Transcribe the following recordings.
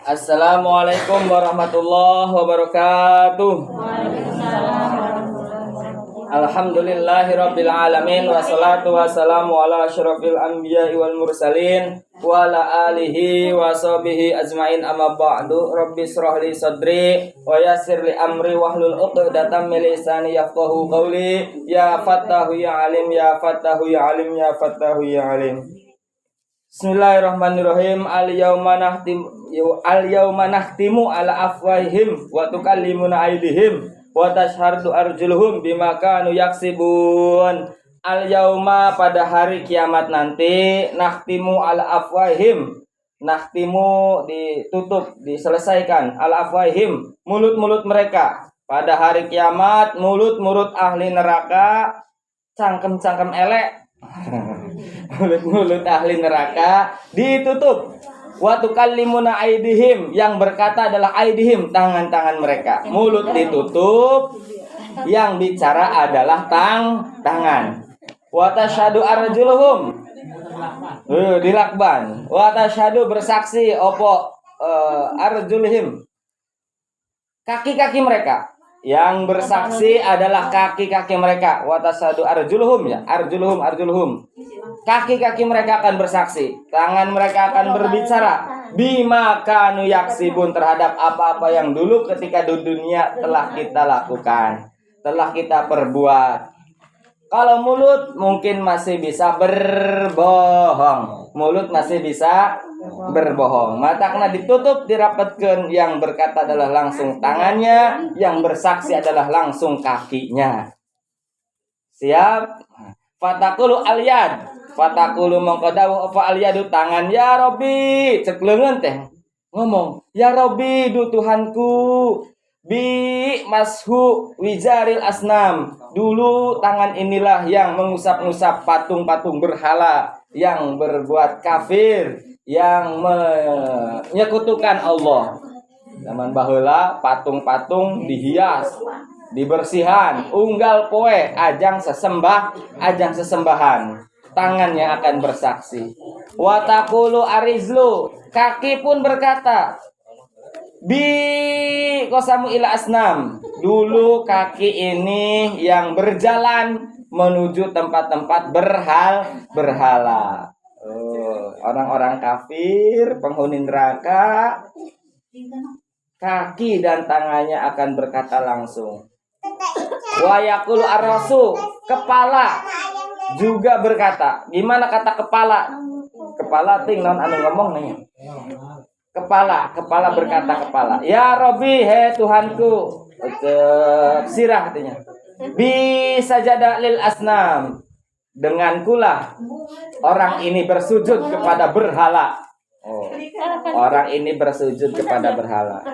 Assalamualaikum warahmatullahi wabarakatuh. Alhamdulillahirabbil alamin wassalatu wassalamu ala asyrofil anbiya'i wal mursalin wa ala alihi wa sahbihi ajmain amma ba'du. Rabbi shrah li sadri wa yassir li amri wahlul 'uqdatam min lisani yafqahu qawli. Ya Fattahu ya Alim, ya Fattahu ya Alim, ya Fattahu ya Alim. Bismillahirrahmanirrahim. Al-yawma nahtimu ala afwahihim wa tukallimuna aydihim wa tashhadu arjuluhum bima kanu yaksibun. Al-yawma, pada hari kiamat nanti, nahtimu ala afwahihim. Nahtimu ditutup, diselesaikan, ala afwahihim, mulut-mulut mereka. Pada hari kiamat, mulut-mulut ahli neraka, cangkem-cangkem elek, mulut-mulut ahli neraka ditutup. Wa tukallimuna aydihim, yang berkata adalah aydihim, tangan-tangan mereka. Mulut ditutup, yang bicara adalah tangan. Wa tashhadu arjuluhum, dilakban. Wa tashhadu, bersaksi opo arjulihim, kaki-kaki mereka. Yang bersaksi adalah kaki-kaki mereka. Wa tashhadu arjuluhum, ya, arjuluhum. Kaki-kaki mereka akan bersaksi, tangan mereka akan berbicara bima kanu yaksibun, terhadap apa-apa yang dulu ketika di dunia telah kita lakukan, telah kita perbuat. Kalau mulut mungkin masih bisa berbohong, mata kena ditutup, dirapatkan, yang berkata adalah langsung tangannya, yang bersaksi adalah langsung kakinya. Siap? Fatakulu al-yad, fatakulu mengkodawu apa al-yadu, tangan. Ya Robbi, cek leungeun teh ngomong, ya Robbi, du Tuhanku, bi mashu wijaril asnam, dulu tangan inilah yang mengusap-ngusap patung-patung berhala yang berbuat kafir, yang menyekutukan Allah. Zaman baheula patung-patung dihias, dibersihan, unggal poe, ajang sesembahan. Tangannya akan bersaksi. Wa taqulu arizlu, kaki pun berkata, bi kosamu ila asnam, dulu kaki ini yang berjalan menuju tempat-tempat berhala. Orang-orang kafir, penghuni neraka, kaki dan tangannya akan berkata langsung. Wa yaqulu ar-rasu, kepala juga berkata. Gimana kata kepala? Kepala ting non anu ngomong nih. Kepala berkata kepala. Ya Robbi, he Tuhanku, sirah artinya. Bi sajada lil asnam, dengankulah orang ini bersujud kepada berhala. Orang ini bersujud kepada berhala.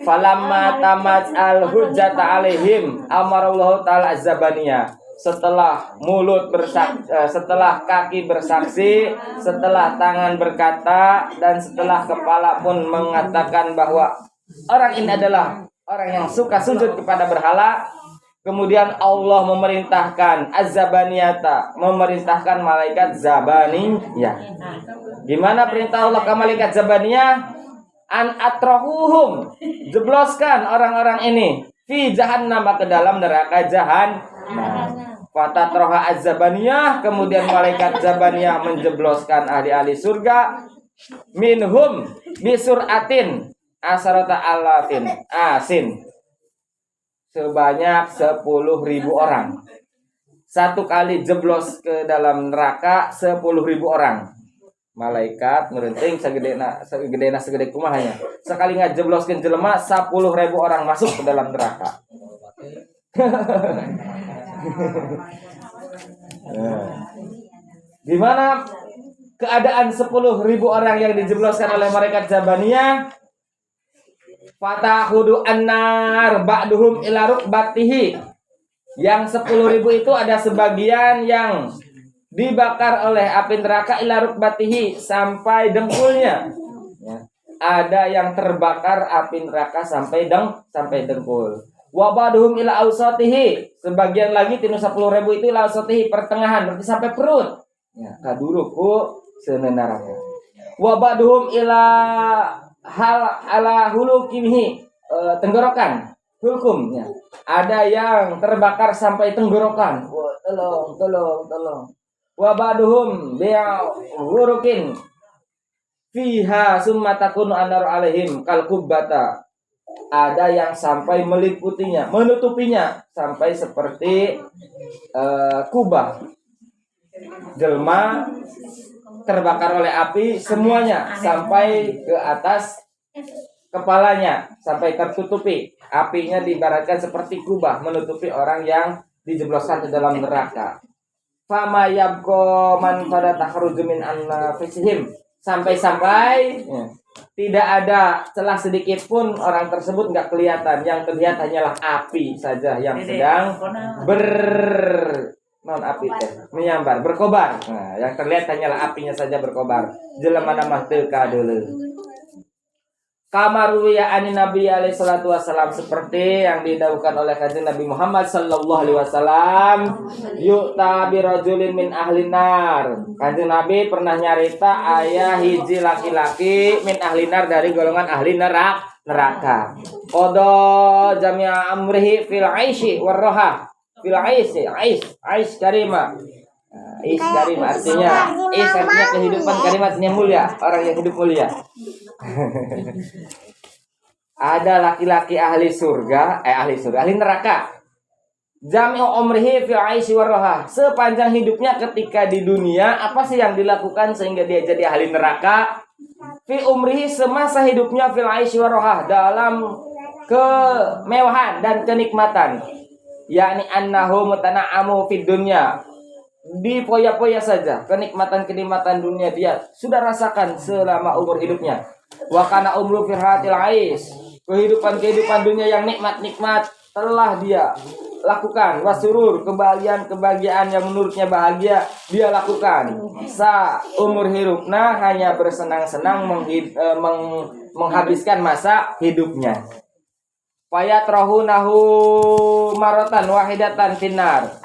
Falamma tamat al-hujjata alaihim amarallahu ta'ala az-zabaniyah. Setelah mulut bersaksi, setelah kaki bersaksi, setelah tangan berkata, dan setelah kepala pun mengatakan bahwa orang ini adalah orang yang suka sujud kepada berhala, kemudian Allah memerintahkan az-zabaniyata, memerintahkan malaikat zabaniyah. Gimana perintah Allah ke malaikat zabaniyah? An atrahuhum, jebloskan orang-orang ini fi jahannam, ke dalam neraka jahannam. Fatatroha az-zabaniyah, kemudian malaikat zabaniyah menjebloskan ahli-ahli surga minhum bisuratin asarata alafin asin, sebanyak 10.000 orang. Satu kali jeblos ke dalam neraka 10.000 orang. Malaikat ngerenting segede kumahnya. Sekali ngajebloskeun jelema 10.000 orang masuk ke dalam neraka. Gimana keadaan 10.000 orang yang dijebloskan oleh malaikat zabaniyah? Fatahudu annar ba'duhum ila rukbatihi. Yang 10.000 itu ada sebagian yang dibakar oleh api neraka ila rukbatihi, sampai dengkulnya. Ada yang terbakar api neraka sampai dengkul. Wa ba'duhum ila ausatihi, sebagian lagi tinu 10.000 itu ila ausatihi, pertengahan, berarti sampai perut. Kaduru ku seuneu neraka. Wa ba'duhum ila hal ala hulukimihi, tenggorokan, hulkumnya. Ada yang terbakar sampai tenggorokan. Wah, tolong. Wa ba'duhum bi'urukin fiha summa takunu anar alaihim kal kubbata. Ada yang sampai meliputinya, menutupinya sampai seperti kubah. Jelma terbakar oleh api semuanya sampai ke atas kepalanya, sampai tertutupi. Apinya diibaratkan seperti kubah menutupi orang yang dijebloskan ke dalam neraka. Fama yabqa man pada takhruju min anfusihim, sampai-sampai tidak ada celah sedikit pun orang tersebut nggak kelihatan. Yang terlihat hanyalah api saja yang sedang api menyambar, berkobar. Nah, yang terlihat hanyalah apinya saja berkobar. Jelema nama teka dulu. Kamaruya ani Nabi alaihi salatu wasallam, seperti yang didawuhkan oleh kanjeng Nabi Muhammad sallallahu alaihi wasallam, yu'ta bi rajulin min ahli nar. Kanjeng Nabi pernah nyarita ayah hiji laki-laki min ahli nar, dari golongan ahli neraka. Qada jami'a amrihi fil aishi warroha. Fil aishi, ais karima. Is karim artinya kehidupan karim, artinya mulia, orang yang hidup mulia. Ada laki-laki ahli neraka. Jami'u umrihi fi aisy warroha. Sepanjang hidupnya ketika di dunia, apa sih yang dilakukan sehingga dia jadi ahli neraka? Fi umrihi, semasa hidupnya, fil aisy warroha, dalam kemewahan dan kenikmatan. Yakni annahu mutana'amu fid dunya, di poya-poya saja, kenikmatan dunia dia sudah rasakan selama umur hidupnya. Wa kana umru fi hatil ais, kehidupan dunia yang nikmat telah dia lakukan. Wasurur, kebahagiaan yang menurutnya bahagia dia lakukan. Sa umur hidupnya hanya bersenang-senang menghabiskan masa hidupnya. Fayatrahunahu maratan wahidatan finnar.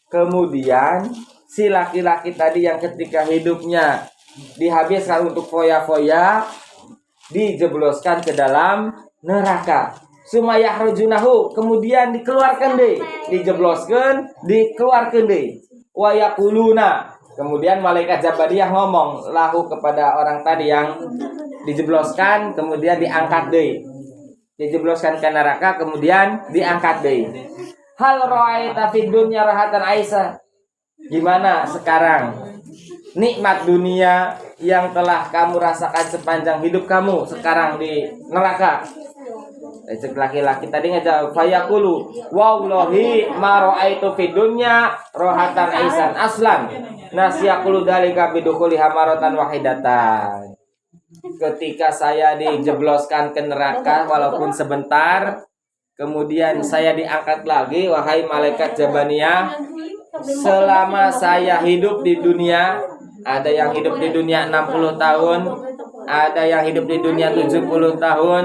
Kemudian si laki-laki tadi yang ketika hidupnya dihabiskan untuk foya-foya, dijebloskan ke dalam neraka. Sumayah rojunahu, kemudian dikeluarkan deh, dikeluarkan deh. Wayakuluna, kemudian malaikat Jabariyah ngomong lahu kepada orang tadi yang dijebloskan, kemudian diangkat deh, dijebloskan ke neraka, kemudian diangkat deh. Hal ra'aita fid dunya rahatan Aisyah. Gimana sekarang nikmat dunia yang telah kamu rasakan sepanjang hidup kamu sekarang di neraka? Laki-laki tadi ngejawab, fayaqulu wallahi ma ra'aitu fid dunya rahatan Aisyah aslan nasyaqulu dalika bidukhuli hamaratan wahidatan. Ketika saya dijebloskan ke neraka walaupun sebentar, kemudian saya diangkat lagi, wahai malaikat Jabaniyah, selama saya hidup di dunia, ada yang hidup di dunia 60 tahun, ada yang hidup di dunia 70 tahun,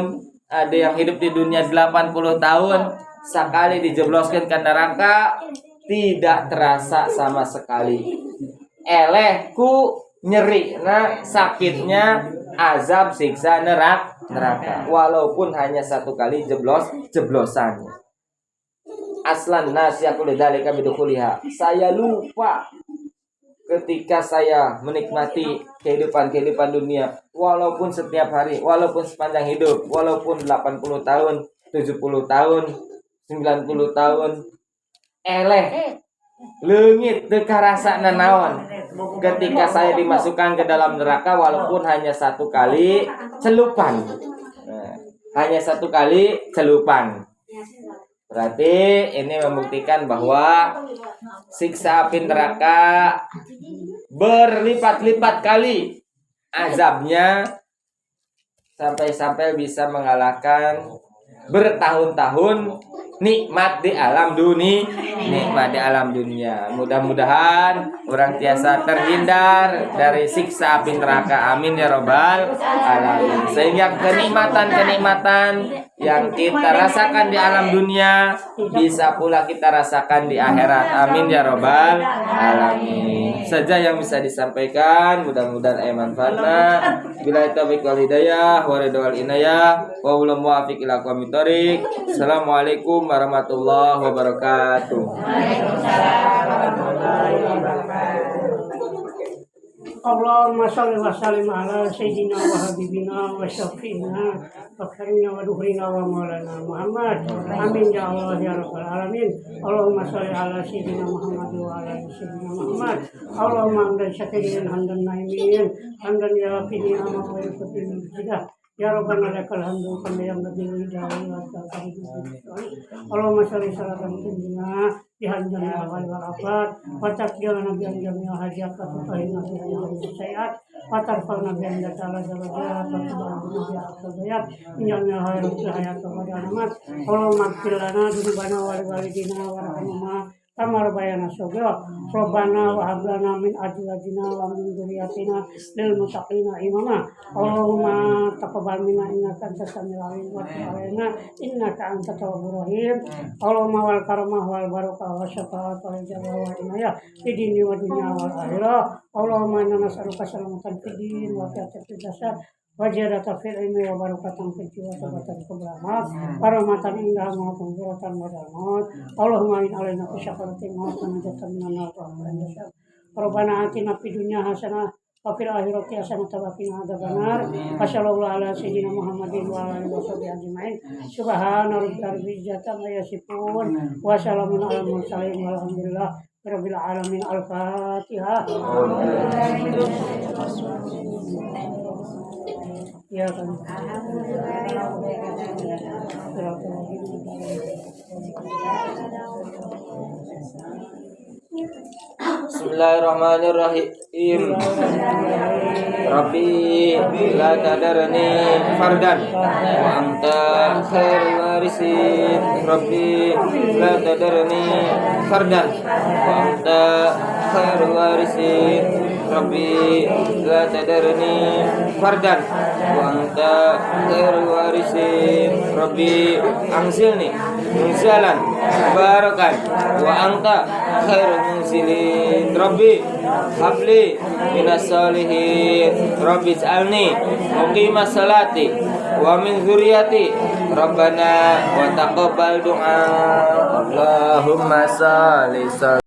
ada yang hidup di dunia 80 tahun, sekali dijebloskan ke neraka tidak terasa sama sekali. Elehku nyeri, sakitnya azab siksa neraka, walaupun hanya satu kali jeblosan. Aslan nasyaqul dzalika bidukhuliha. Saya lupa ketika saya menikmati kehidupan dunia, walaupun setiap hari, walaupun sepanjang hidup, walaupun 80 tahun, 70 tahun, 90 tahun. Leungit teu karasa nanaon ketika saya dimasukkan ke dalam neraka walaupun hanya satu kali celupan. Hanya satu kali celupan. Berarti ini membuktikan bahwa siksa api neraka berlipat-lipat kali azabnya, sampai-sampai bisa mengalahkan bertahun-tahun nikmat di alam dunia, nikmat di alam dunia. Mudah-mudahan orang tiasa terhindar dari siksa api neraka. Amin ya robbal alamin. Sehingga kenikmatan-kenikmatan yang kita rasakan di alam dunia bisa pula kita rasakan di akhirat. Amin ya robbal alamin. Saja yang bisa disampaikan, mudah-mudahan manfaatna. Bila taufiq wal hidayah wa ridwal inayah wa ulul muwaffiq ila aqwamit thoriq. Assalamualaikum warahmatullahi wabarakatuh. Waalaikumsalam warahmatullahi wabarakatuh. Allahumma shalli wa sallim ala sayyidina wa habibina wa syafi'ina wa karimina wa duhrina wa maulana Muhammad. Amin ya Allah ya rabbal alamin. Allahumma shalli ala sayyidina Muhammad wa ala sayyidina Muhammad. Allahumma hamdan syakirin hamdan naimin hamdan ya fini amat wa yukatin bidah. Ya Rabbana lakal hamdu kama yanbaghi li jalali wajhika. Allahumma shalli salatan tunjina bihan jami'al wal afat wa taqdirana bihan jami'al hajat wa tutahina bihan sayyi'at wa tarfa'na bihan ta'ala darajat wa tubayyana bihan al-bayat inna khairal hayati wa alamat. Allahumma ighfir lana dzunubana wa walidina warhamna kama rabbayana shaghira. Rabbana wa hab lana min azwajina wa min dhurriyyatina lil muttaqina imama. Allahumma taqabbal minna innaka antas samiul alim wa tub alaina innaka antat tawwabur rahim. Allahumma wal karamah wal barakah wa syafaat wal ijabah wa inayah fid dini wa dunya wal akhirah. Allahumma inna nas'aluka salamatan fid din wa fi'atan fil jasad wajadata fil ilmi wa barakatan fil jiwa tabatan kublamat paramatan indah maupun suratan modal. Allahumma in alaina kusyafaratin maupun jatan minan nar. Rabbana atina fid dunya hasanah wa fil akhirati hasanah wa qina adzabannar. Wassallallahu ala sayyidina Muhammadin wa ala alihi washabihi ajmain. Subhana rabbika rabbil izzati amma yasifun wa salamun alal mursalin walhamdulillah rabbil alamin. Al-Fatihah. Ya kan. Bismillahirrahmanirrahim. Rabbi la tadarni fardan wa anta khairul warisin. Rabbi la tadarni fardan wa anta khairul warisin. Rabbi la tadarni fardan wa anta khairul warisin. Rabbi anzilni munzalan barakan wa anta khairul munzilin. Rabbi habli minas solihin. Rabbi ij'alni muqimas salati wa min dzurriyyati. Rabbana wa taqabbal du'a. Allahumma shalli